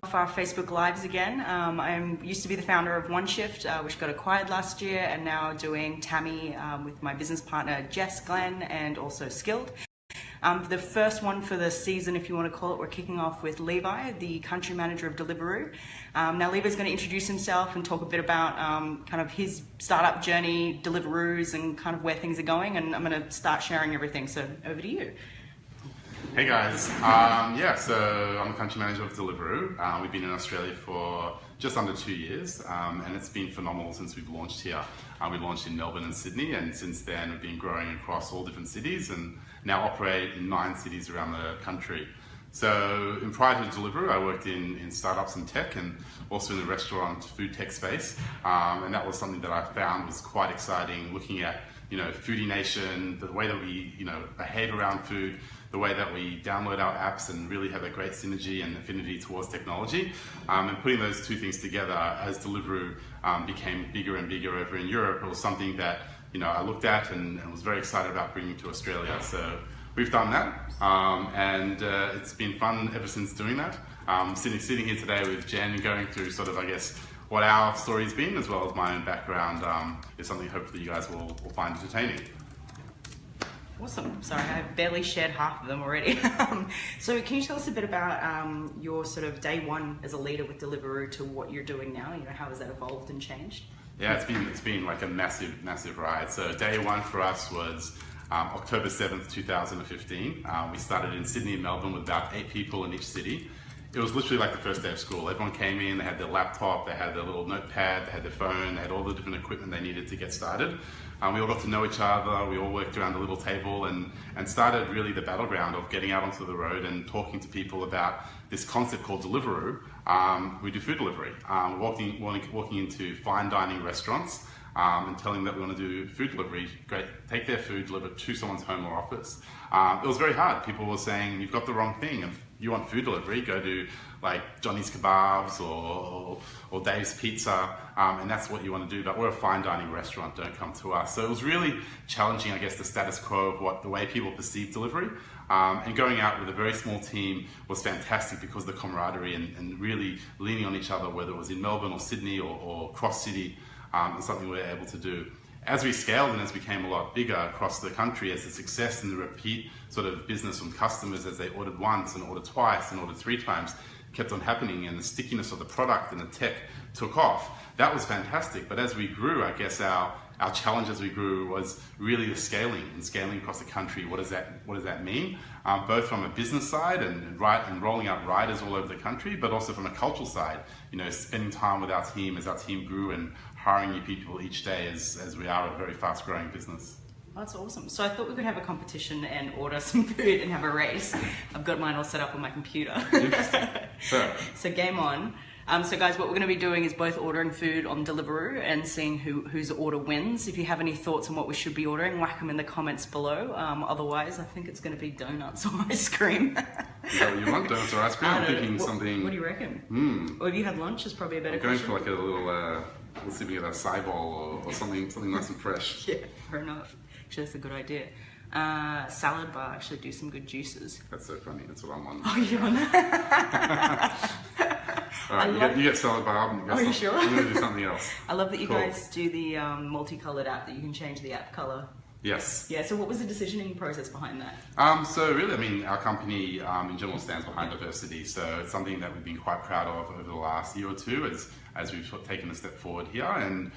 Off our Facebook Lives again. I used to be the founder of One Shift, which got acquired last year, and now doing Tammy with my business partner Jess, Glenn, and also Skilled. The first one for the season, if you want to call it, we're kicking off with Levi, the country manager of Deliveroo. Now Levi's going to introduce himself and talk a bit about kind of his startup journey, Deliveroo's, and kind of where things are going, and I'm going to start sharing everything, so over to you. Hey guys, so I'm the country manager of Deliveroo. We've been in Australia for just under 2 years, and it's been phenomenal since we've launched here. We launched in Melbourne and Sydney, and since then we've been growing across all different cities and now operate in 9 cities around the country. So prior to Deliveroo, I worked in startups and tech, and also in the restaurant food tech space, and that was something that I found was quite exciting, looking at Foodie Nation, the way that we behave around food, the way that we download our apps and really have a great synergy and affinity towards technology, and putting those two things together as Deliveroo became bigger and bigger over in Europe. It was something that I looked at and was very excited about bringing to Australia. So we've done that, and it's been fun ever since doing that. Sitting here today with Jen, going through sort of, I guess, what our story's been, as well as my own background, is something hopefully you guys will find entertaining. Awesome. Sorry, I barely shared half of them already. So can you tell us a bit about your sort of day one as a leader with Deliveroo to what you're doing now? How has that evolved and changed? Yeah, it's been like a massive ride. So day one for us was October 7th, 2015. We started in Sydney and Melbourne with about 8 people in each city. It was literally like the first day of school. Everyone came in, they had their laptop, they had their little notepad, they had their phone, they had all the different equipment they needed to get started. We all got to know each other, we all worked around a little table and started really the battleground of getting out onto the road and talking to people about this concept called Deliveroo. We do food delivery, walking into fine dining restaurants and telling them that we want to do food delivery. Great, take their food, deliver it to someone's home or office. It was very hard. People were saying, you've got the wrong thing. If you want food delivery, go to like Johnny's Kebabs or Dave's Pizza, and that's what you want to do, but we're a fine dining restaurant, don't come to us. So it was really challenging, I guess, the status quo of the way people perceive delivery. And going out with a very small team was fantastic because of the camaraderie and really leaning on each other, whether it was in Melbourne or Sydney or cross city, is something we were able to do. As we scaled and as we became a lot bigger across the country, as the success and the repeat sort of business from customers as they ordered once and ordered twice and ordered 3 times kept on happening, and the stickiness of the product and the tech took off. That was fantastic. But as we grew, I guess our challenge as we grew was really the scaling across the country. What does that mean? Both from a business side and rolling out riders all over the country, but also from a cultural side. Spending time with our team as our team grew and hiring new people each day as we are a very fast growing business. That's awesome. So I thought we could have a competition and order some food and have a race. I've got mine all set up on my computer. Interesting. So game on. So guys, what we're going to be doing is both ordering food on Deliveroo and seeing whose order wins. If you have any thoughts on what we should be ordering, whack them in the comments below. Otherwise, I think it's going to be donuts or ice cream. Is that what you want, donuts or ice cream? I'm thinking something... What do you reckon? Or have you had lunch? Is probably a better question. I'm going for like a little sipping of a acai bowl or something nice and fresh. Yeah, fair enough. Actually, that's a good idea. Salad bar actually do some good juices. That's so funny. That's what I'm on. Oh, you're on that? All right, you get salad bar. Are you sure? I'm going to do something else. I love that you guys do the multicolored app that you can change the app color. Yes. Yeah, so what was the decisioning process behind that? So really, our company in general stands behind diversity. So it's something that we've been quite proud of over the last year or two as we've taken a step forward here, and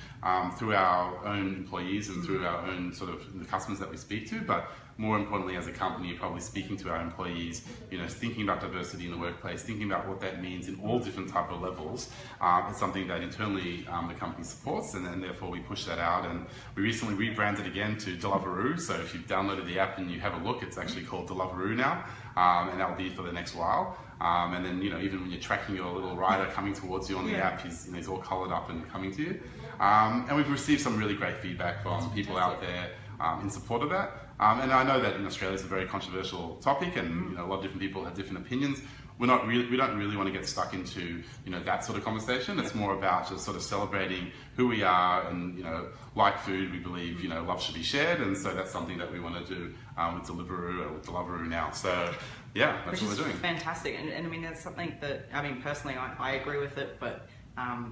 through our own employees and through our own sort of the customers that we speak to, but more importantly as a company, probably speaking to our employees, thinking about diversity in the workplace, thinking about what that means in all different type of levels. It's something that internally the company supports, and therefore we push that out. And we recently rebranded again to Deliveroo. So if you've downloaded the app and you have a look, it's actually called Deliveroo now, and that will be for the next while. And then even when you're tracking your little rider coming towards you on the app, he's all coloured up and coming to you. And we've received some really great feedback from people out there in support of that. And I know that in Australia it's a very controversial topic, and a lot of different people have different opinions. we don't really want to get stuck into, you know, that sort of conversation. It's more about just sort of celebrating who we are, and, you know, like food, we believe, you know, love should be shared, and so that's something that we want to do with Deliveroo, or with Deliveroo now. So yeah, that's what we're doing. Fantastic, and I mean, that's something that, I mean, personally, I agree with it, but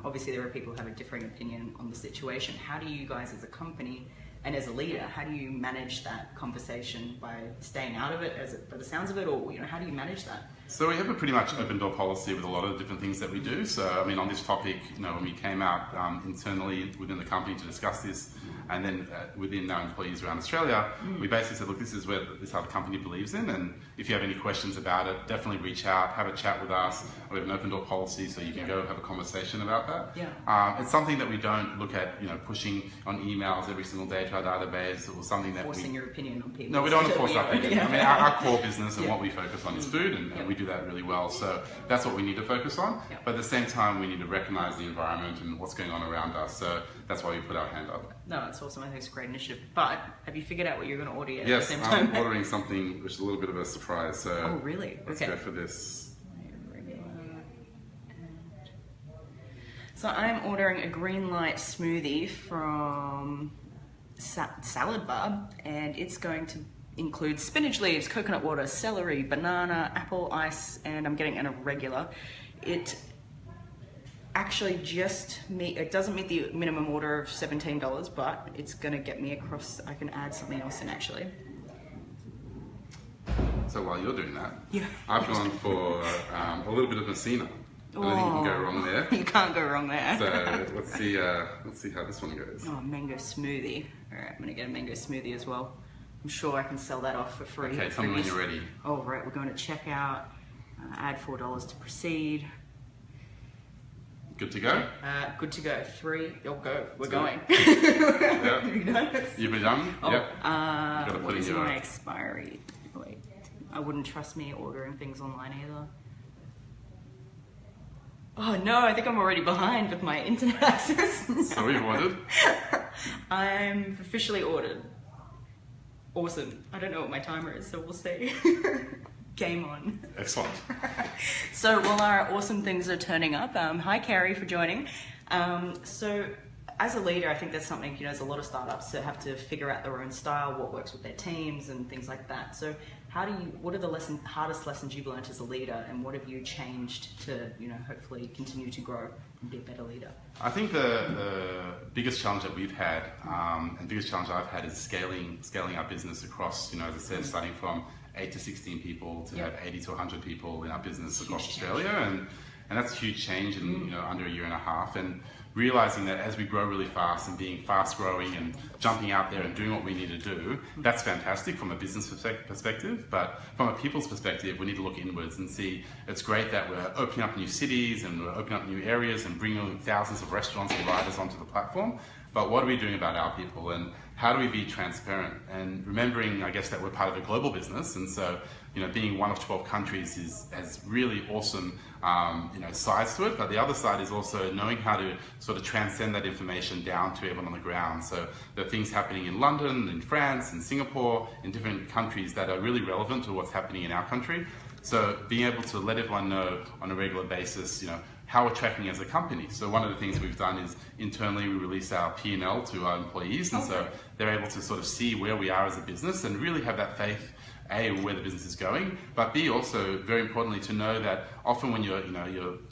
obviously there are people who have a differing opinion on the situation. How do you guys as a company and as a leader, how do you manage that conversation by staying out of it, by the sounds of it, or, you know, how do you manage that? So we have a pretty much open door policy with a lot of different things that we do. So I mean, on this topic, you know, when we came out internally within the company to discuss this, and then within our employees around Australia, we basically said, look, this is how the company believes in, and if you have any questions about it, definitely reach out, have a chat with us. We have an open door policy, so you can go have a conversation about that. Yeah. It's something that we don't look at, you know, pushing on emails every single day to our database, or something that forcing your opinion on people. No, we don't want to force our opinion. Yeah. I mean, our core business and what we focus on is food, and we do that really well. So that's what we need to focus on. Yeah. But at the same time, we need to recognize the environment and what's going on around us. So that's why we put our hand up. No, that's awesome. I think it's a great initiative. But have you figured out what you're going to order yet? Yes, at the same time? I'm ordering something which is a little bit of a surprise. So oh, really? let's go for this. So I'm ordering a green light smoothie from Salad Bar, and it's going to include spinach leaves, coconut water, celery, banana, apple, ice, and I'm getting an irregular. It actually it doesn't meet the minimum order of $17, but it's going to get me across. I can add something else in, actually. So while you're doing that, yeah, I've gone for a little bit of Messina. I don't think you can go wrong there. You can't go wrong there. So let's see how this one goes. Oh, mango smoothie. All right, I'm gonna get a mango smoothie as well. I'm sure I can sell that off for free. Okay, tell me when you're ready. Oh, right, we're going to checkout. Add $4 to proceed. Good to go? Good to go. 3, you'll go. We're going. Yeah. You done? You've been done? Oh, Yep. What is my expiry? Wait, I wouldn't trust me ordering things online either. Oh no, I think I'm already behind with my internet access. So you've ordered? I'm officially ordered. Awesome. I don't know what my timer is, so we'll see. Game on. Excellent. So while our awesome things are turning up, hi Carrie for joining. So as a leader, I think that's something, you know, there's a lot of startups that have to figure out their own style, what works with their teams and things like that. So what are the hardest lessons you've learned as a leader, and what have you changed to, you know, hopefully continue to grow and be a better leader? I think the biggest challenge that we've had, and biggest challenge I've had, is scaling our business across, you know, as I said, starting from 8 to 16 people to have 80 to 100 people in our business across Australia, and that's a huge change in, you know, under a year and a half. And realizing that as we grow really fast and being fast growing and jumping out there and doing what we need to do, that's fantastic from a business perspective, but from a people's perspective, we need to look inwards and see it's great that we're opening up new cities and we're opening up new areas and bringing thousands of restaurants and riders onto the platform, but what are we doing about our people, and how do we be transparent? And remembering, I guess, that we're part of a global business, and so, you know, being one of 12 countries has really awesome, you know, sides to it. But the other side is also knowing how to sort of transcend that information down to everyone on the ground. So there are things happening in London, in France, in Singapore, in different countries that are really relevant to what's happening in our country. So being able to let everyone know on a regular basis, you know, how we're tracking as a company. So one of the things we've done is internally we release our P&L to our employees, and so they're able to sort of see where we are as a business and really have that faith, A, where the business is going, but B, also very importantly, to know that often when you're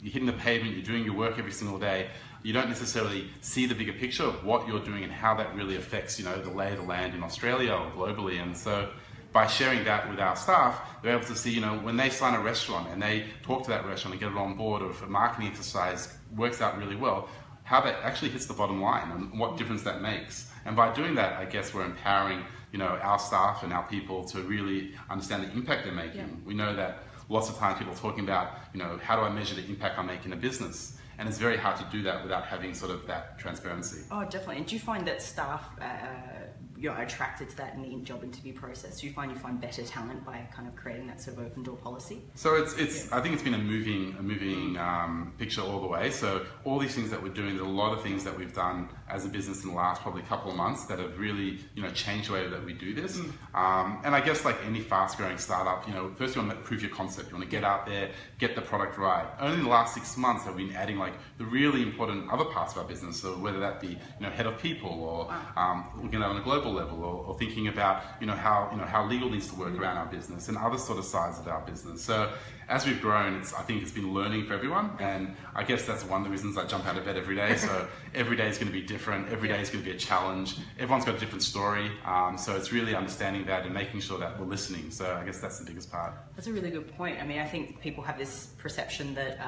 hitting the pavement, you're doing your work every single day, you don't necessarily see the bigger picture of what you're doing and how that really affects, you know, the lay of the land in Australia or globally. And so by sharing that with our staff, they're able to see, you know, when they sign a restaurant and they talk to that restaurant and get it on board, or if a marketing exercise works out really well, how that actually hits the bottom line and what difference that makes. And by doing that, I guess we're empowering, you know, our staff and our people to really understand the impact they're making. Yeah. We know that lots of times people are talking about, you know, how do I measure the impact I make in a business? And it's very hard to do that without having sort of that transparency. Oh, definitely. And do you find that staff you're attracted to that in the job interview process? Do you find better talent by kind of creating that sort of open door policy? So it's I think it's been a moving picture all the way. So all these things that we're doing, there's a lot of things that we've done as a business in the last probably couple of months that have really, changed the way that we do this. And I guess like any fast-growing startup, first you want to prove your concept. You want to get out there, get the product right. Only in the last 6 months have we been adding like the really important other parts of our business. So whether that be, head of people, or looking at it on a global level, or thinking about, how legal needs to work around our business and other sort of sides of our business. So as we've grown, I think it's been learning for everyone, and I guess that's one of the reasons I jump out of bed every day. So every day is going to be different. Every day is going to be a challenge. Everyone's got a different story. So it's really understanding that and making sure that we're listening. So I guess that's the biggest part. That's a really good point. I mean, I think people have this perception that,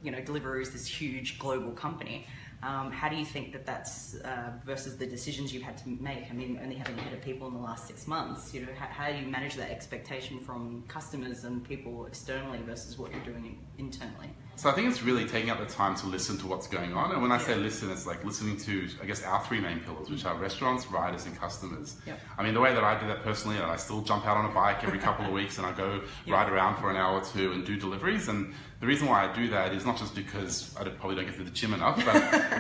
Deliveroo is this huge global company. How do you think that that's versus the decisions you've had to make? I mean, only having head of people in the last 6 months, how do you manage that expectation from customers and people externally versus what you're doing internally? So I think it's really taking out the time to listen to what's going on. And when I say listen, it's like listening to, I guess, our 3 main pillars, which are restaurants, riders, and customers. Yep. I mean, the way that I do that personally, I still jump out on a bike every couple of weeks and I go ride around for an hour or two and do deliveries. And the reason why I do that is not just because I probably don't get to the gym enough,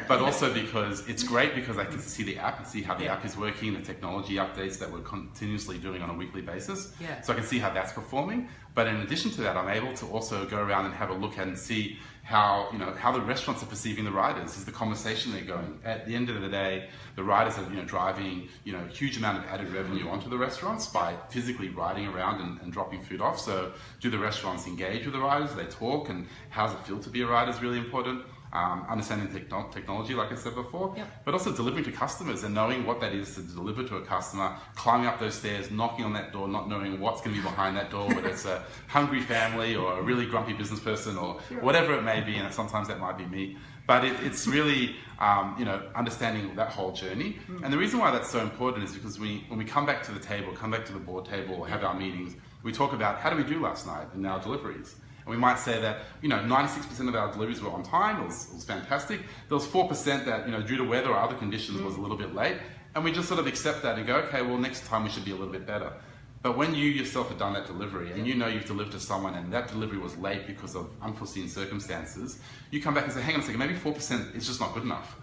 but also because it's great because I can see the app and see how the app is working, the technology updates that we're continuously doing on a weekly basis. Yeah. So I can see how that's performing. But in addition to that, I'm able to also go around and have a look and see how the restaurants are perceiving the riders. Is the conversation they're going? At the end of the day, the riders are driving a huge amount of added revenue onto the restaurants by physically riding around and dropping food off. So do the restaurants engage with the riders? Do they talk? And how does it feel to be a rider is really important. Understanding technology, like I said before, but also delivering to customers and knowing what that is to deliver to a customer, climbing up those stairs, knocking on that door, not knowing what's going to be behind that door, whether it's a hungry family or a really grumpy business person or whatever it may be, and sometimes that might be me. But it's really, understanding that whole journey. And the reason why that's so important is because when we come back to the table, come back to the board table, or have our meetings, we talk about how do we do last night in our deliveries. We might say that 96% of our deliveries were on time. It was fantastic. There was 4% that due to weather or other conditions was a little bit late, and we just sort of accept that and go, okay, well next time we should be a little bit better. But when you yourself have done that delivery and you've delivered to someone and that delivery was late because of unforeseen circumstances, you come back and say, hang on a second, maybe 4% is just not good enough.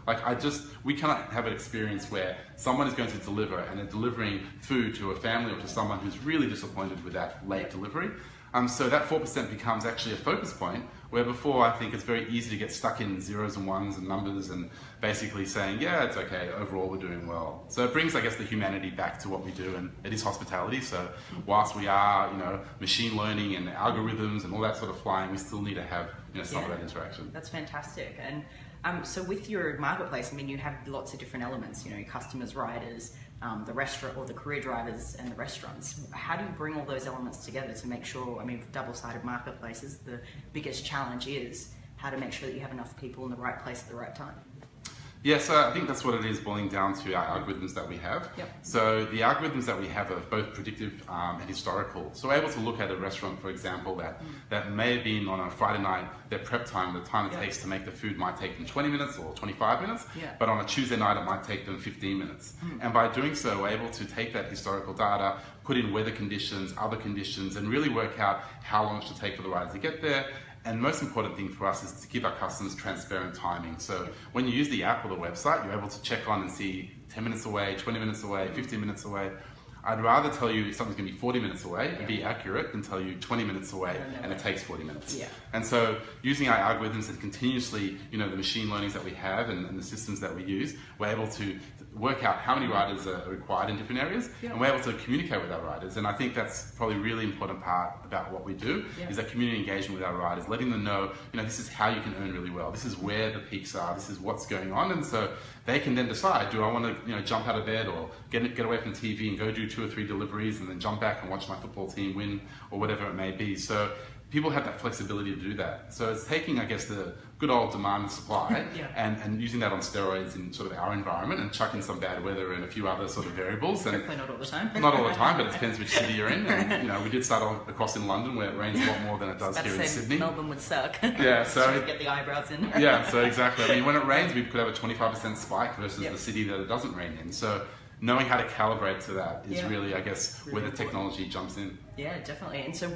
We cannot have an experience where someone is going to deliver and they're delivering food to a family or to someone who's really disappointed with that late delivery. So that 4% becomes actually a focus point, where before I think it's very easy to get stuck in zeros and ones and numbers and basically saying, yeah, it's okay, overall we're doing well. So it brings, I guess, the humanity back to what we do, and it is hospitality. So whilst we are, machine learning and algorithms and all that sort of flying, we still need to have, some of that interaction. That's fantastic. And so with your marketplace, I mean, you have lots of different elements, customers, riders, the restaurant or the career drivers and the restaurants. How do you bring all those elements together to make sure, I mean, for double-sided marketplaces, the biggest challenge is how to make sure that you have enough people in the right place at the right time? Yeah, so I think that's what it is, boiling down to our algorithms that we have. Yep. So the algorithms that we have are both predictive and historical. So we're able to look at a restaurant, for example, that may have been on a Friday night, their prep time, the time it takes to make the food might take them 20 minutes or 25 minutes, but on a Tuesday night it might take them 15 minutes. And by doing so, we're able to take that historical data, put in weather conditions, other conditions, and really work out how long it should take for the riders to get there. And most important thing for us is to give our customers transparent timing. So when you use the app or the website, you're able to check on and see 10 minutes away, 20 minutes away, 15 minutes away. I'd rather tell you something's going to be 40 minutes away and be accurate than tell you 20 minutes away and it takes 40 minutes. Yeah. And so using our algorithms and continuously, the machine learnings that we have and the systems that we use, we're able to work out how many riders are required in different areas, and we're able to communicate with our riders. And I think that's probably a really important part about what we do, is that community engagement with our riders, letting them know, this is how you can earn really well. This is where the peaks are. This is what's going on. And so they can then decide, do I want to, jump out of bed or get away from TV and go do 2 or 3 deliveries and then jump back and watch my football team win or whatever it may be. So people have that flexibility to do that. So it's taking, I guess, the good old demand and supply and using that on steroids in sort of our environment and chucking some bad weather and a few other sort of variables. And hopefully not all the time. Not all the time, but it depends which city you're in. And, we did start off across in London where it rains a lot more than it does here in Sydney. Melbourne would suck. Yeah, so get the eyebrows in. Yeah, so exactly. I mean, when it rains, we could have a 25% spike versus the city that it doesn't rain in. So knowing how to calibrate to that is really, I guess, where the technology jumps in. Yeah, definitely. And so,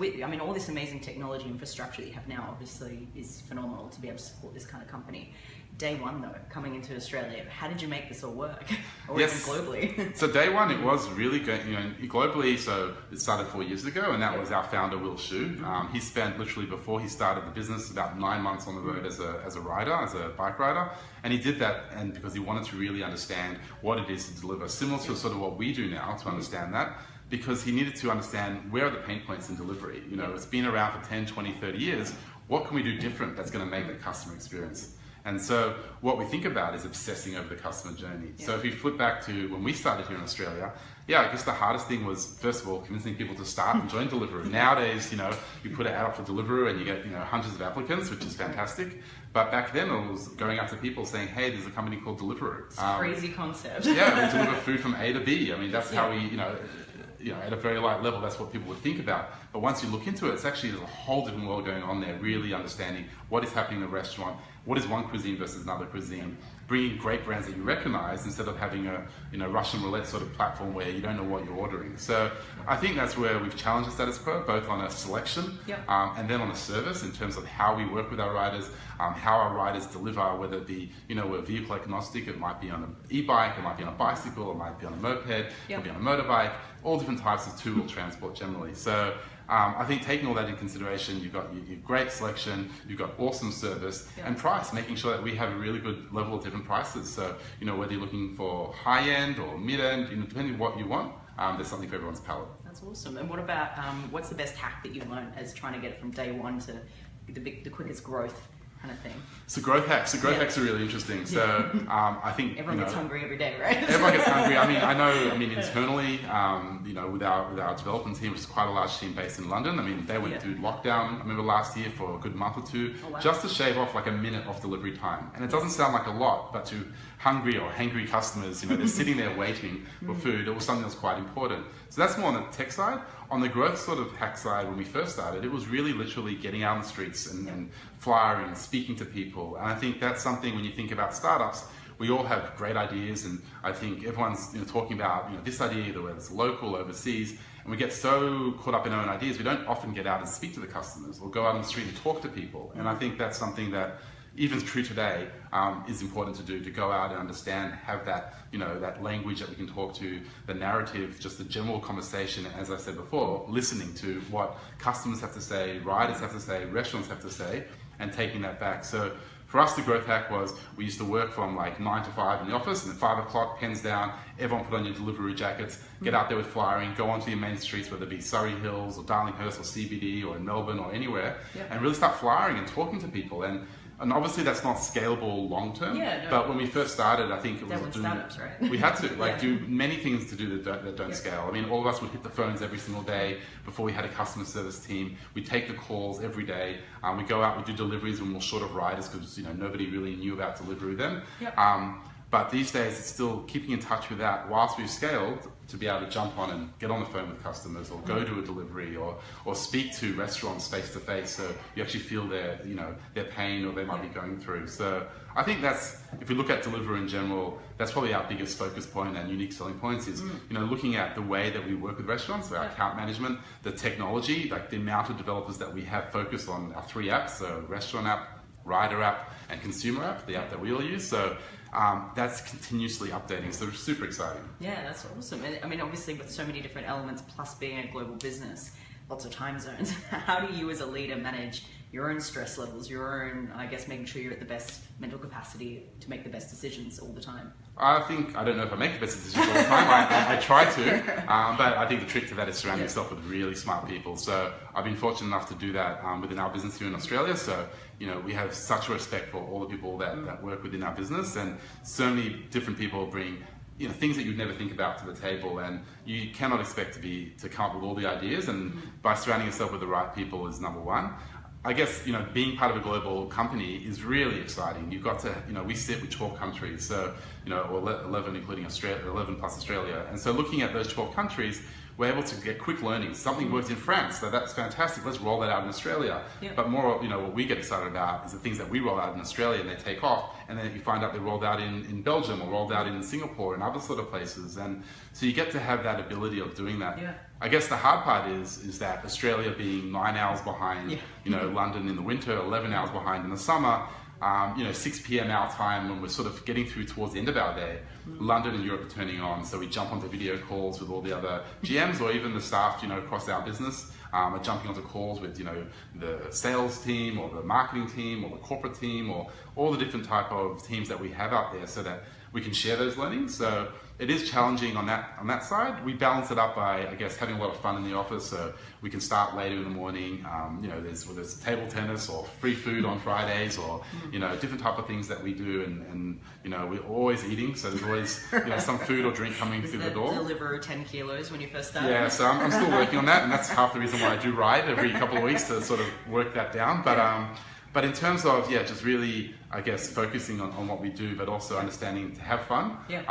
all this amazing technology infrastructure that you have now obviously is phenomenal to be able to support this kind of company. Day one, though, coming into Australia, how did you make this all work? Or Yes. even globally? So day one, it was really good, globally. So it started 4 years ago, and that was our founder, Will Shu. He spent literally before he started the business about 9 months on the road as a rider, as a bike rider, and he did that, and because he wanted to really understand what it is to deliver, similar to sort of what we do now, to understand that. Because he needed to understand where are the pain points in delivery. It's been around for 10, 20, 30 years. What can we do different that's going to make the customer experience? And so what we think about is obsessing over the customer journey. Yeah. So if we flip back to when we started here in Australia, I guess the hardest thing was, first of all, convincing people to start and join Deliveroo. Nowadays, you put an ad up for Deliveroo and you get, hundreds of applicants, which is fantastic. But back then it was going out to people saying, hey, there's a company called Deliveroo. It's a crazy concept. Yeah, we deliver food from A to B. I mean, that's how we, at a very light level, that's what people would think about. But once you look into it, it's actually there's a whole different world going on there, really understanding what is happening in a restaurant, what is one cuisine versus another cuisine, bringing great brands that you recognize instead of having a Russian roulette sort of platform where you don't know what you're ordering. So I think that's where we've challenged the status quo, both on a selection and then on a service in terms of how we work with our riders, how our riders deliver, whether it be, we're vehicle agnostic, it might be on an e-bike, it might be on a bicycle, it might be on a moped, it might be on a motorbike, all different types of two-wheel transport generally. So I think taking all that in consideration, you've got your great selection, you've got awesome service, and price, making sure that we have a really good level of different prices. So, whether you're looking for high-end or mid-end, depending on what you want, there's something for everyone's palate. That's awesome. And what about, what's the best hack that you've learned as trying to get it from day one to the quickest growth kind of thing? So growth hacks are really interesting. So I think everyone gets hungry every day, right? Everyone gets hungry. I mean internally, with our development team, which is quite a large team based in London. They went through lockdown. I remember last year for a good month or two, just to shave off like a minute off delivery time. And it doesn't sound like a lot, but to hungry or hangry customers, they're sitting there waiting for food. It was something that was quite important. So that's more on the tech side. On the growth sort of hack side, when we first started, it was really literally getting out on the streets and flyering, speaking to people. And I think that's something when you think about startups, we all have great ideas, and I think everyone's talking about this idea, whether it's local, overseas, and we get so caught up in our own ideas, we don't often get out and speak to the customers or go out on the street and talk to people. And I think that's something that even true today, is important to do, to go out and understand, have that, that language that we can talk to, the narrative, just the general conversation, as I said before, listening to what customers have to say, riders have to say, restaurants have to say, and taking that back. So for us, the growth hack was we used to work from like 9 to 5 in the office, and then 5 o'clock, pens down, everyone put on your Deliveroo jackets, get out there with flyering, go onto your main streets, whether it be Surrey Hills or Darlinghurst or CBD or in Melbourne or anywhere, and really start flying and talking to people. And obviously that's not scalable long term, but when we first started, I think it was startups, right? We had to do many things to do that don't scale. All of us would hit the phones every single day before we had a customer service team. We take the calls every day. We go out, we do deliveries when we're short of riders because nobody really knew about Deliveroo then. But these days, it's still keeping in touch with that whilst we've scaled to be able to jump on and get on the phone with customers or go to a delivery or speak to restaurants face to face, so you actually feel their pain or they might be going through. So I think that's, if we look at Deliveroo in general, that's probably our biggest focus point and unique selling points is looking at the way that we work with restaurants, so our account management, the technology, like the amount of developers that we have focused on our 3 apps, so restaurant app, rider app, and consumer app, the app that we all use. So that's continuously updating, so it's super exciting. Yeah, that's awesome. And obviously with so many different elements, plus being a global business, lots of time zones, how do you as a leader manage your own stress levels, your own, I guess, making sure you're at the best mental capacity to make the best decisions all the time? I don't know if I make the best decisions all the time. I try to, but I think the trick to that is surrounding yourself with really smart people. So I've been fortunate enough to do that within our business here in Australia. So, we have such a respect for all the people that work within our business, and so many different people bring things that you'd never think about to the table, and you cannot expect to come up with all the ideas, and by surrounding yourself with the right people is number one. I guess, being part of a global company is really exciting. You've got to, we sit with 12 countries, so, or 11 including Australia, 11 plus Australia. And so looking at those 12 countries, we're able to get quick learnings. Something worked in France, so that's fantastic. Let's roll that out in Australia. Yeah. But more, what we get excited about is the things that we roll out in Australia and they take off, and then you find out they rolled out in Belgium or rolled out in Singapore and other sort of places. And so you get to have that ability of doing that. Yeah. I guess the hard part is that Australia being 9 hours behind, London in the winter, 11 hours behind in the summer, 6 p.m. our time when we're sort of getting through towards the end of our day. London and Europe are turning on, so we jump onto video calls with all the other GMs or even the staff, across our business. Are jumping onto calls with, the sales team or the marketing team or the corporate team or all the different type of teams that we have out there so that we can share those learnings. So it is challenging on that side. We balance it up by, I guess, having a lot of fun in the office. So we can start later in the morning. There's table tennis or free food on Fridays or, different type of things that we do. And we're always eating. So there's always, some food or drink coming through the door. Deliveroo 10 kilos when you first started? Yeah, so I'm still working on that. And that's half the reason why I do ride every couple of weeks to sort of work that down. But in terms of, just really, I guess, focusing on what we do, but also understanding to have fun. Yeah.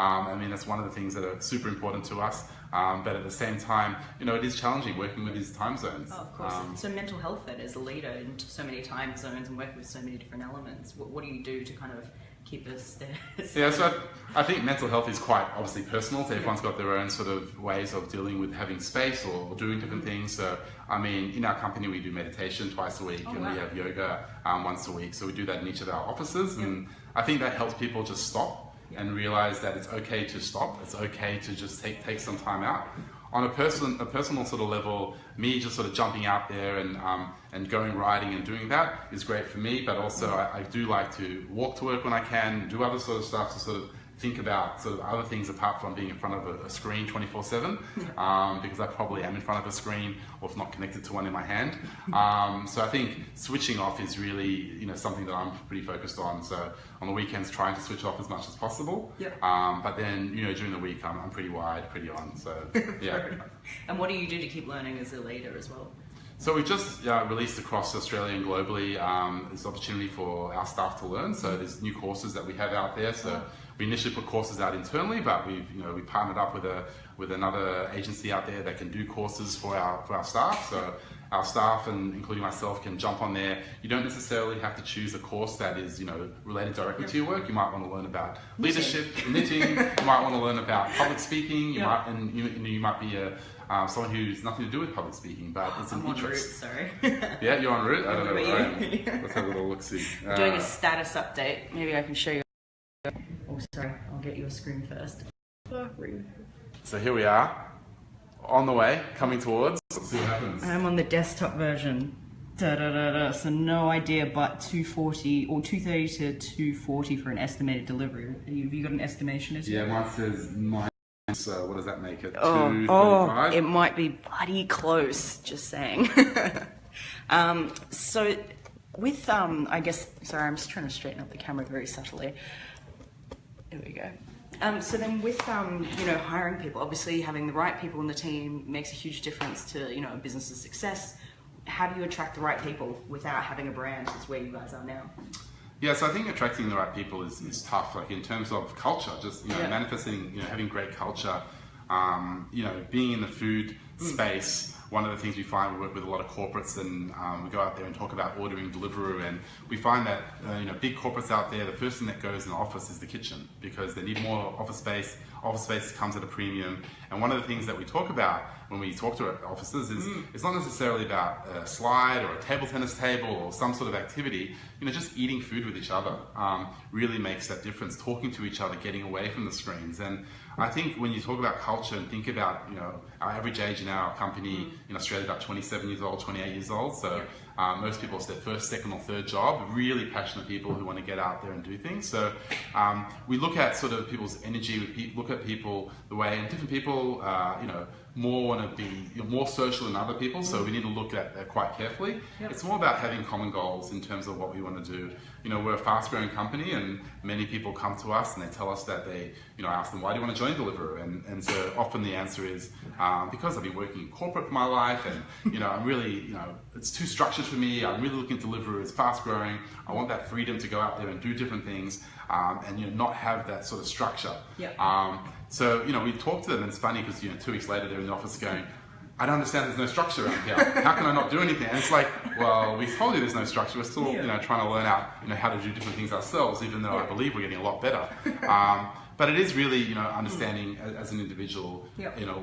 That's one of the things that are super important to us. But at the same time, it is challenging working with these time zones. Oh, of course. So mental health then, as a leader in so many time zones and working with so many different elements, what do you do to kind of keep us there? Yeah, so I think mental health is quite obviously personal. So everyone's got their own sort of ways of dealing with having space or doing different things. So, in our company, we do meditation twice a week and we have yoga once a week. So we do that in each of our offices. And I think that helps people just stop and realize that it's okay to stop. It's okay to just take some time out. On a personal sort of level, me just sort of jumping out there and going riding and doing that is great for me. But also, I do like to walk to work when I can, do other sort of stuff to sort of think about sort of other things apart from being in front of a screen 24/7, because I probably am in front of a screen or if not connected to one in my hand. So I think switching off is really something that I'm pretty focused on. So on the weekends, trying to switch off as much as possible. Yep. But then during the week, I'm pretty wide, pretty on. So yeah. And what do you do to keep learning as a leader as well? So we just released across Australia and globally this opportunity for our staff to learn. So there's new courses that we have out there. So we initially put courses out internally, but we partnered up with another agency out there that can do courses for our staff. So our staff, and including myself, can jump on there. You don't necessarily have to choose a course that is related directly to your work. You might want to learn about leadership, knitting. You might want to learn about public speaking. You might be someone who's nothing to do with public speaking, but it's an interest. Sorry. Yeah, you're en route? I don't know where I am. Let's have a little look-see. Doing a status update. Maybe I can show you. Oh, sorry. I'll get you a screen first. So here we are, on the way, coming towards. Let's see what happens. I'm on the desktop version. So no idea, but 240 or 230 to 240 for an estimated delivery. Have you got an estimation? Yeah, mine says 9. So what does that make it? 235? It might be bloody close, just saying. So with, I guess, sorry, I'm just trying to straighten up the camera very subtly. There we go. So then with, hiring people, obviously having the right people in the team makes a huge difference to, a business's success. How do you attract the right people without having a brand? Is where you guys are now. Yeah, so I think attracting the right people is tough. Like in terms of culture, just manifesting, having great culture. Being in the food space. One of the things we find, we work with a lot of corporates, and we go out there and talk about ordering Deliveroo, and we find that big corporates out there, the first thing that goes in the office is the kitchen, because they need more office space. Office space comes at a premium, and one of the things that we talk about when we talk to officers is it's not necessarily about a slide or a table tennis table or some sort of activity. Just eating food with each other really makes that difference. Talking to each other, getting away from the screens. And I think when you talk about culture and think about our average age in our company in Australia, about 27 years old, 28 years old. So most people, it's their first, second or third job, really passionate people who want to get out there and do things. So we look at sort of people's energy, we look at people the way, and different people, more want to be more social than other people, so we need to look at that quite carefully. Yep. It's more about having common goals in terms of what we want to do. We're a fast-growing company, and many people come to us and they tell us that they, I ask them, why do you want to join Deliveroo? And so often the answer is because I've been working in corporate for my life, and I'm really, it's too structured for me. I'm really looking at Deliveroo. It's fast-growing. I want that freedom to go out there and do different things, and not have that sort of structure. Yep. So we talk to them, and it's funny because 2 weeks later they're in the office going, I don't understand, there's no structure around here. How can I not do anything? And it's like, well, we told you there's no structure. We're still, trying to learn out, how to do different things ourselves, even though I believe we're getting a lot better. But it is really, understanding as an individual,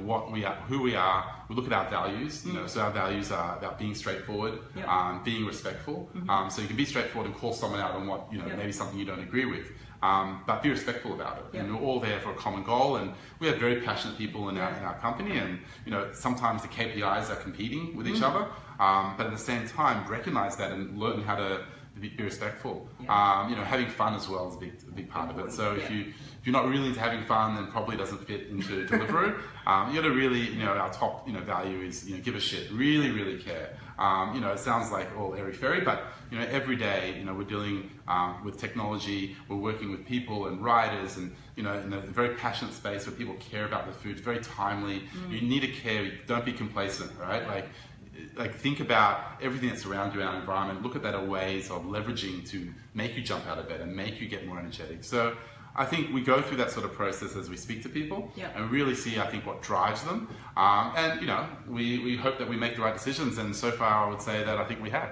what we are, who we are. We look at our values, so our values are about being straightforward, being respectful. So you can be straightforward and call someone out on what, maybe something you don't agree with. But be respectful about it. And we're all there for a common goal, and we have very passionate people in our company, and sometimes the KPIs are competing with each other, but at the same time recognize that and learn how to be respectful. Having fun as well is a big part of it. So if you're not really into having fun, then probably doesn't fit into Deliveroo. You got to really, our top value is give a shit, really care. It sounds like all airy-fairy, but every day we're dealing with technology, we're working with people and riders, and in a very passionate space where people care about the food. It's very timely. You need to care. Don't be complacent, right? Like think about everything that's around you in our environment. Look at that as ways of leveraging to make you jump out of bed and make you get more energetic. So I think we go through that sort of process as we speak to people and really see, I think, what drives them. We hope that we make the right decisions, and so far I would say that I think we have.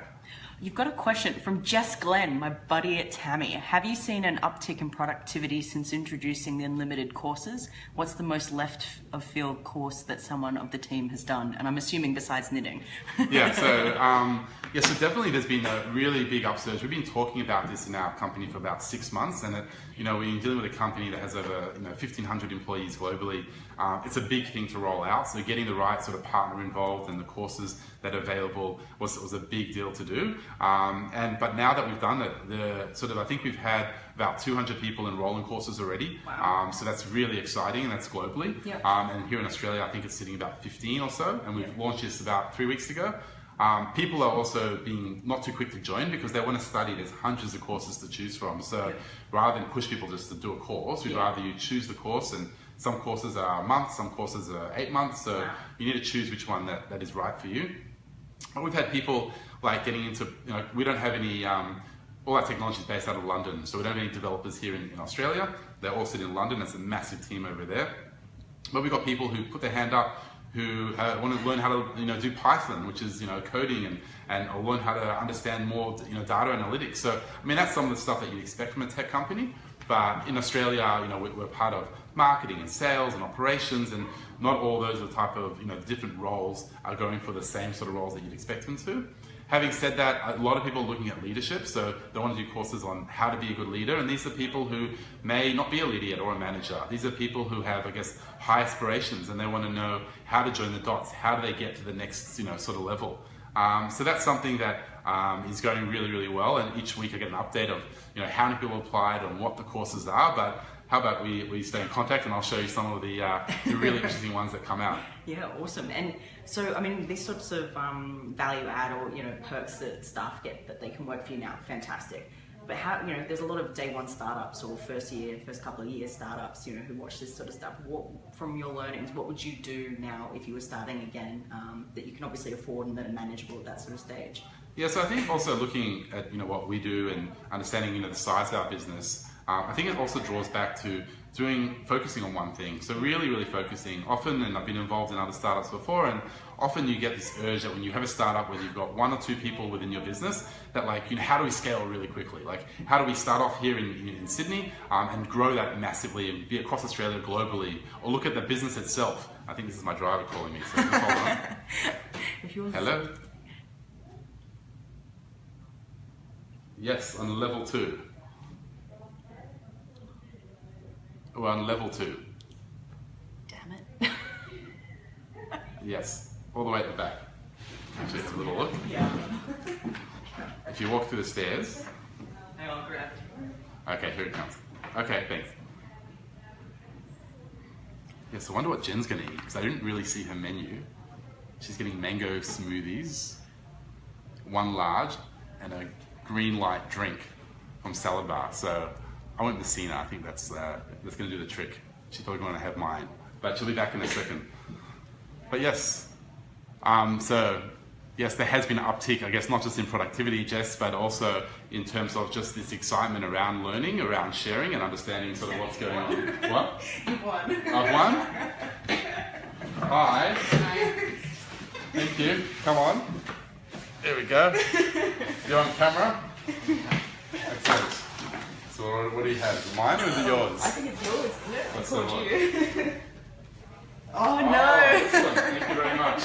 You've got a question from Jess Glenn, my buddy at Tammy. Have you seen an uptick in productivity since introducing the unlimited courses? What's the most left of field course that someone of the team has done? And I'm assuming besides knitting. So definitely there's been a really big upsurge. We've been talking about this in our company for about 6 months, and we're dealing with a company that has over 1,500 employees globally. It's a big thing to roll out, so getting the right sort of partner involved and the courses that are available was a big deal to do. But now that we've done it, I think we've had about 200 people enroll in courses already. Wow. So that's really exciting, and that's globally. And here in Australia, I think it's sitting about 15 or so, and we've launched this about 3 weeks ago. People are also being not too quick to join because they want to study. There's hundreds of courses to choose from. So rather than push people just to do a course, we'd rather you choose the course, and some courses are a month, some courses are 8 months. So you need to choose which one that is right for you. But we've had people like getting into, we don't have any, all our technology is based out of London. So we don't have any developers here in Australia. They're all sitting in London. It's a massive team over there. But we've got people who put their hand up who want to learn how to do Python, which is coding, and learn how to understand more data analytics. So I mean, that's some of the stuff that you'd expect from a tech company. But in Australia, we're part of marketing and sales and operations, and not all those are the type of different roles are going for the same sort of roles that you'd expect them to. Having said that, a lot of people are looking at leadership, so they want to do courses on how to be a good leader, and these are people who may not be a leader yet or a manager. These are people who have, I guess, high aspirations, and they want to know how to join the dots, how do they get to the next sort of level. So that's something that is going really, really well, and each week I get an update of how many people applied and what the courses are. But how about we stay in contact, and I'll show you some of the really interesting ones that come out. Yeah, awesome. And so, I mean, these sorts of value add or perks that staff get that they can work for you now, fantastic. But how, there's a lot of day one startups or first couple of years startups, who watch this sort of stuff. What, from your learnings, what would you do now if you were starting again that you can obviously afford and that are manageable at that sort of stage? Yeah, so I think also looking at what we do and understanding the size of our business, I think it also draws back to focusing on one thing. So really focusing. Often, and I've been involved in other startups before, and often you get this urge that when you have a startup where you've got 1 or 2 people within your business, that how do we scale really quickly? Like, how do we start off here in Sydney and grow that massively and be across Australia globally? Or look at the business itself. I think this is my driver calling me, so just hold on. Hello? Yes, on level 2. We're on level 2. Damn it. Yes, all the way at the back. Actually, it's a little look. Yeah. If you walk through the stairs. Hang on, grab. Okay, here it comes. Okay, thanks. Yes, I wonder what Jen's going to eat, because I didn't really see her menu. She's getting mango smoothies, 1 large, and a green light drink from Salad Bar. So I went with Cena. I think that's going to do the trick. She's probably going to have mine, but she'll be back in a second. But yes, yes, there has been an uptick, I guess, not just in productivity, Jess, but also in terms of just this excitement around learning, around sharing and understanding sort of what's going on. What? You've won. I've won? Thank you. Come on. There we go. You're on camera? Excellent. So what do you have? Mine or is it yours? I think it's yours, isn't it? What's I called the you. Oh no! Excellent. Thank you very much.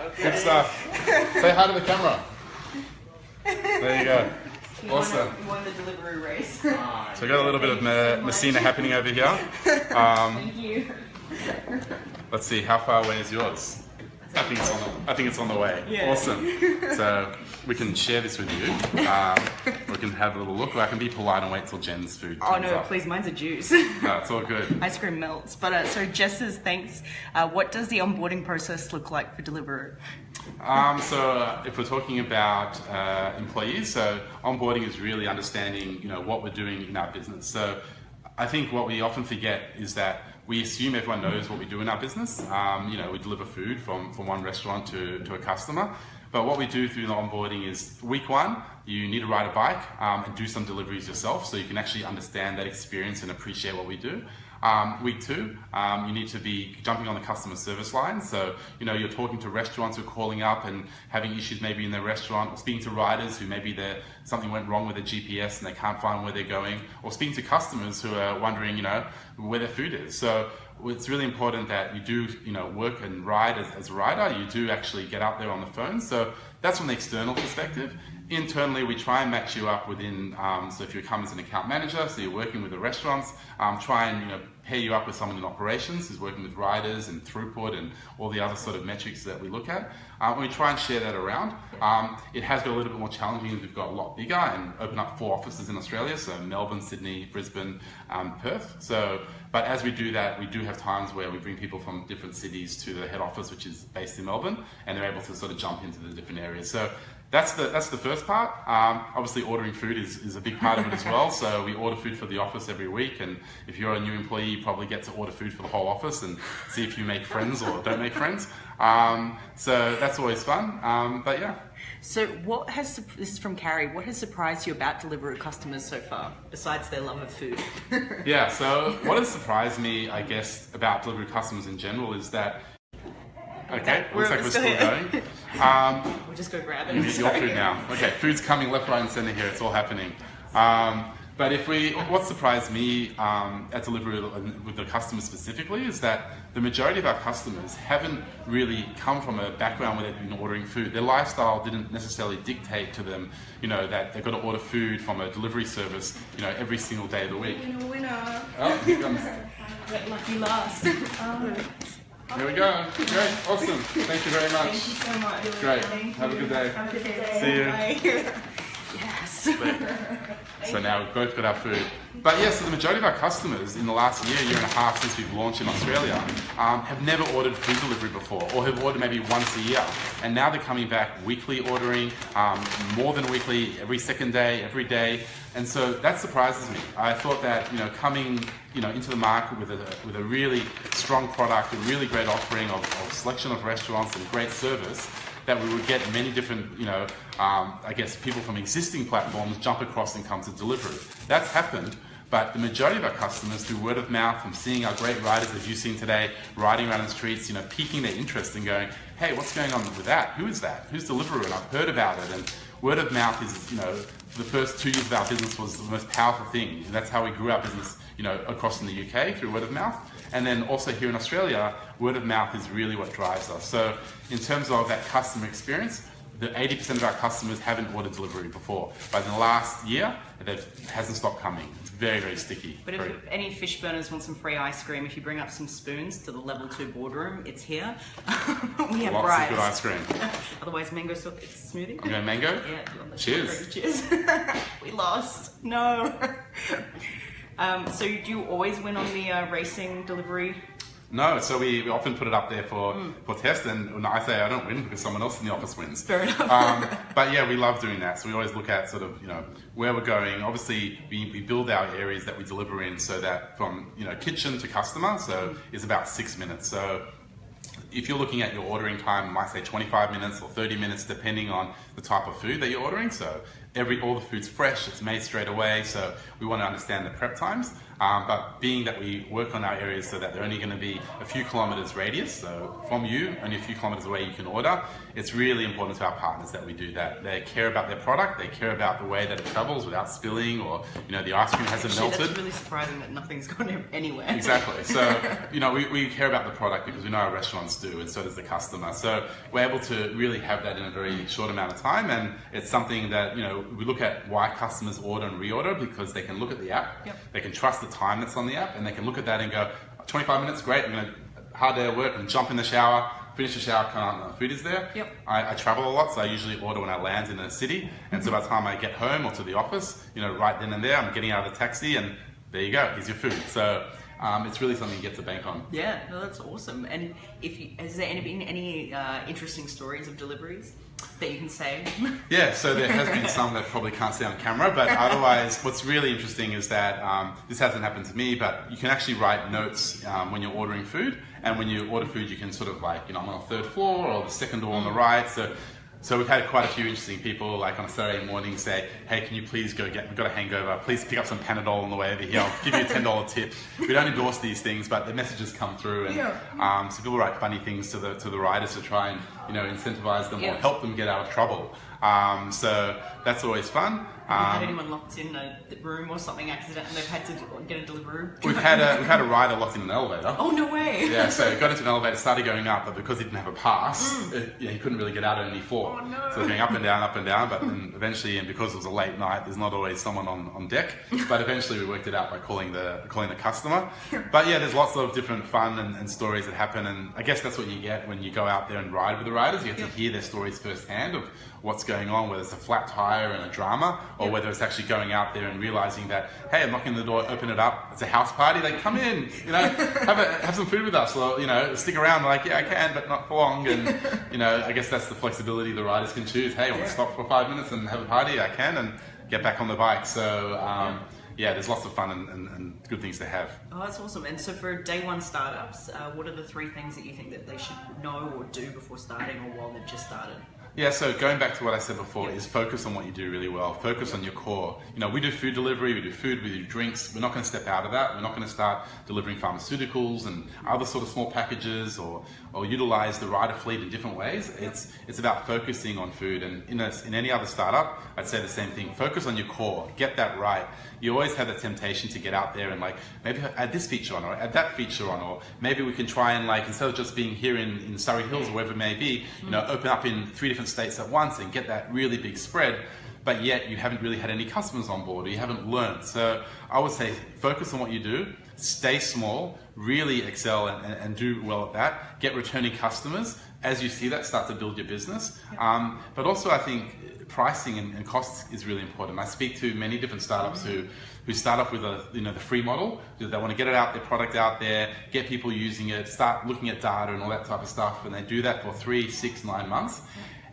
Okay. Good stuff. Say hi to the camera. There you go. Awesome. You won the Deliveroo race. So we got a little bit of Messina happening over here. Thank you. Let's see, how far away is yours? I think it's on the way. Yeah. Awesome. So we can share this with you. We can have a little look, or I can be polite and wait till Jen's food Oh comes no, up. please, mine's a juice. No, it's all good. Ice cream melts. But so Jess says thanks. What does the onboarding process look like for Deliveroo? So if we're talking about employees, so onboarding is really understanding, what we're doing in our business. So I think what we often forget is that we assume everyone knows what we do in our business. We deliver food from one restaurant to a customer. But what we do through the onboarding is week one, you need to ride a bike and do some deliveries yourself so you can actually understand that experience and appreciate what we do. Week two, you need to be jumping on the customer service line. So, you're talking to restaurants who are calling up and having issues maybe in their restaurant, or speaking to riders who maybe something went wrong with their GPS and they can't find where they're going, or speaking to customers who are wondering, where their food is. So it's really important that you do, work and ride as a rider. You do actually get out there on the phone. So that's from the external perspective. Internally, we try and match you up within, so if you come as an account manager, so you're working with the restaurants, try and pair you up with someone in operations who's working with riders and throughput and all the other sort of metrics that we look at. We try and share that around. It has been a little bit more challenging as we've got a lot bigger and open up 4 offices in Australia, so Melbourne, Sydney, Brisbane, Perth. But as we do that, we do have times where we bring people from different cities to the head office, which is based in Melbourne, and they're able to sort of jump into the different areas. So that's the first part. Obviously, ordering food is a big part of it as well. So we order food for the office every week, and if you're a new employee, you probably get to order food for the whole office and see if you make friends or don't make friends. So that's always fun. But yeah. So this is from Carrie, what has surprised you about Deliveroo customers so far, besides their love of food? Yeah, so what has surprised me, I guess, about Deliveroo customers in general is that, okay, looks like we're still going. We'll just go grab it. You need your food now. Okay, food's coming left, right and center here, it's all happening. But what surprised me at Deliveroo and with the customers specifically is that the majority of our customers haven't really come from a background where they've been ordering food. Their lifestyle didn't necessarily dictate to them, that they've got to order food from a delivery service, every single day of the week. Winner. Oh, here comes. Lucky last. Here we go. Great. Awesome. Thank you very much. Thank you so much. Great. Have a good day. Have a good day. See you. Bye. Yes. So now we've both got our food. But yeah, so the majority of our customers in the last year and a half since we've launched in Australia have never ordered food delivery before, or have ordered maybe once a year. And now they're coming back weekly ordering, more than weekly, every second day, every day. And so that surprises me. I thought that, coming, into the market with a really strong product, a really great offering of selection of restaurants and great service, that we would get many different, I guess, people from existing platforms jump across and come to Deliveroo. That's happened, but the majority of our customers, through word of mouth, from seeing our great riders that you've seen today, riding around the streets, piquing their interest and going, hey, what's going on with that? Who is that? Who's Deliveroo? And I've heard about it. And word of mouth is, the first 2 years of our business was the most powerful thing. And that's how we grew our business, across in the UK through word of mouth. And then also here in Australia, word of mouth is really what drives us. So in terms of that customer experience, the 80% of our customers haven't ordered delivery before. But in the last year, it hasn't stopped coming. It's very, very sticky. But if any fish burners want some free ice cream, if you bring up some spoons to the level 2 boardroom, it's here. We have lots of good ice cream. Otherwise, mango smoothie. I'm going mango? Yeah. Cheers. Cheers. We lost. No. So do you always win on the racing delivery? No, so we often put it up there for test, and when I say I don't win because someone else in the office wins. Fair enough. But yeah, we love doing that. So we always look at sort of, where we're going. Obviously, we build our areas that we deliver in so that from, kitchen to customer, so it's about 6 minutes. So if you're looking at your ordering time, I might say 25 minutes or 30 minutes, depending on the type of food that you're ordering. So all the food's fresh, it's made straight away, so we want to understand the prep times. But being that we work on our areas so that they're only going to be a few kilometers radius, so from you, only a few kilometers away you can order, it's really important to our partners that we do that. They care about their product, they care about the way that it travels without spilling, or the ice cream hasn't melted. That's really surprising that nothing's gone anywhere. Exactly. So, we care about the product because we know our restaurants do, and so does the customer. So we're able to really have that in a very short amount of time, and it's something that, we look at why customers order and reorder, because they can look at the app, they can trust the time that's on the app, and they can look at that and go, 25 minutes, great, I'm going to hard day at work and jump in the shower, finish the shower, come out, the food is there. I travel a lot, so I usually order when I land in a city, and so by the time I get home or to the office, right then and there, I'm getting out of the taxi, and there you go, here's your food. So it's really something you get to bank on. Yeah, no, that's awesome. And has there been any interesting stories of deliveries that you can say? Yeah, so there has been some that probably can't say on camera, but otherwise what's really interesting is that this hasn't happened to me, but you can actually write notes when you're ordering food, and when you order food you can sort of I'm on the 3rd floor or the 2nd door on the right, so we've had quite a few interesting people, like on a Saturday morning, say, hey, can you please we've got a hangover, please pick up some Panadol on the way over here, I'll give you a $10 tip. We don't endorse these things, but the messages come through, and so people write funny things to the riders to try and incentivize them or help them get out of trouble. So that's always fun. Have you had anyone locked in a room or something accident and they've had to get a Deliveroo? We've had a rider locked in an elevator. Oh, no way! Yeah, so he got into an elevator, started going up, but because he didn't have a pass, he couldn't really get out at any floor. Oh, no. So going up and down, but then eventually, and because it was a late night, there's not always someone on deck, but eventually we worked it out by calling the customer. But yeah, there's lots of different fun and stories that happen, and I guess that's what you get when you go out there and ride with the riders. You get to hear their stories firsthand of what's going on, whether it's a flat tire and a drama, or whether it's actually going out there and realizing that, hey, I'm knocking on the door, open it up, it's a house party, they come in, have some food with us, or stick around. They're like, yeah, I can, but not for long. And I guess that's the flexibility the riders can choose. Hey, I want to stop for 5 minutes and have a party, I can, and get back on the bike. So yeah, there's lots of fun and good things to have. Oh, that's awesome. And so for day one startups, what are the 3 things that you think that they should know or do before starting, or while they've just started? Yeah, so going back to what I said before, is focus on what you do really well. Focus on your core. We do food delivery, we do food, we do drinks. We're not going to step out of that. We're not going to start delivering pharmaceuticals and other sort of small packages, or utilize the rider fleet in different ways. It's about focusing on food. And in any other startup, I'd say the same thing. Focus on your core. Get that right. You always have the temptation to get out there and maybe add this feature on, or add that feature on, or maybe we can try and instead of just being here in Surrey Hills or wherever it may be, open up in 3 different states at once and get that really big spread, but yet you haven't really had any customers on board, or you haven't learned. So I would say focus on what you do, stay small, really excel and do well at that, get returning customers. As you see that, start to build your business. But also I think pricing and costs is really important. I speak to many different startups who start off with the free model. They want to get it out, their product out there, get people using it, start looking at data and all that type of stuff, and they do that for 3, 6, 9 months.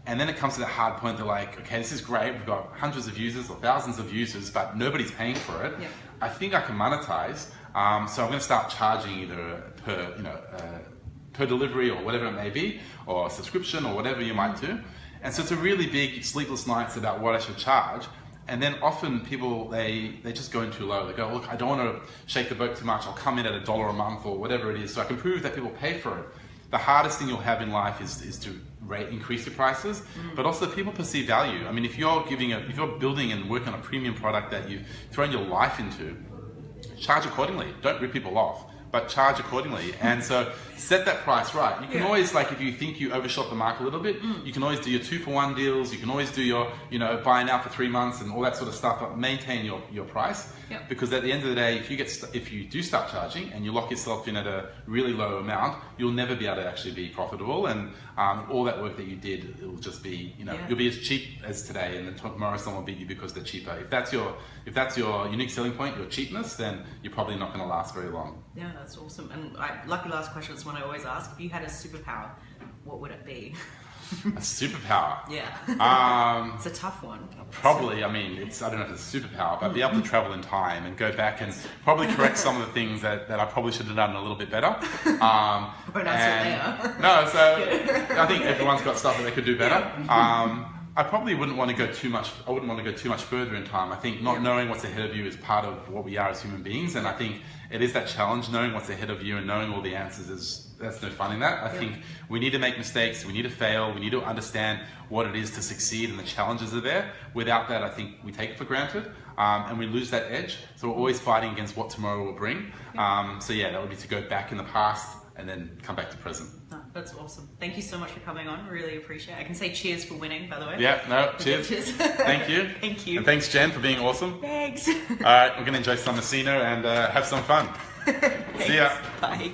And then it comes to that hard point, they're like, okay, this is great, we've got hundreds of users or thousands of users, but nobody's paying for it. I think I can monetize, so I'm going to start charging either per delivery or whatever it may be, or a subscription or whatever you might do. And so it's a really big sleepless nights about what I should charge. And then often people, they just go in too low. They go, look, I don't want to shake the boat too much, I'll come in at $1 a month or whatever it is, so I can prove that people pay for it. The hardest thing you'll have in life is to increase your prices, but also people perceive value. I mean, if you're building and working on a premium product that you've thrown your life into, charge accordingly. Don't rip people off, but charge accordingly. And so set that price right. You can always, if you think you overshot the mark a little bit, you can always do your 2-for-1 deals. You can always do your, buy now for 3 months and all that sort of stuff, but maintain your price. Because at the end of the day, if you do start charging and you lock yourself in at a really low amount, you'll never be able to actually be profitable. And all that work that you did, it will just be, you'll be as cheap as today, and then tomorrow someone will beat you because they're cheaper. If that's your unique selling point, your cheapness, then you're probably not going to last very long. Yeah, that's awesome. And lucky last question is one I always ask: if you had a superpower, what would it be? A superpower? Yeah. It's a tough one. Probably, I don't know if it's a superpower, but be able to travel in time and go back and probably correct some of the things that I probably should have done a little bit better. Won't ask what they are. No, so I think everyone's got stuff that they could do better. I probably wouldn't want to go too much. I wouldn't want to go too much further in time. I think not knowing what's ahead of you is part of what we are as human beings, and I think it is that challenge. Knowing what's ahead of you and knowing all the answers that's no fun in that. I think we need to make mistakes. We need to fail. We need to understand what it is to succeed, and the challenges are there. Without that, I think we take it for granted, and we lose that edge. So we're always fighting against what tomorrow will bring. So yeah, that would be to go back in the past and then come back to present. Oh, that's awesome. Thank you so much for coming on. Really appreciate it. I can say cheers for winning, by the way. Yeah, no, cheers. Thank you. Thank you. And thanks, Jen, for being awesome. Thanks. All right, we're going to enjoy some Messina and have some fun. See ya. Bye.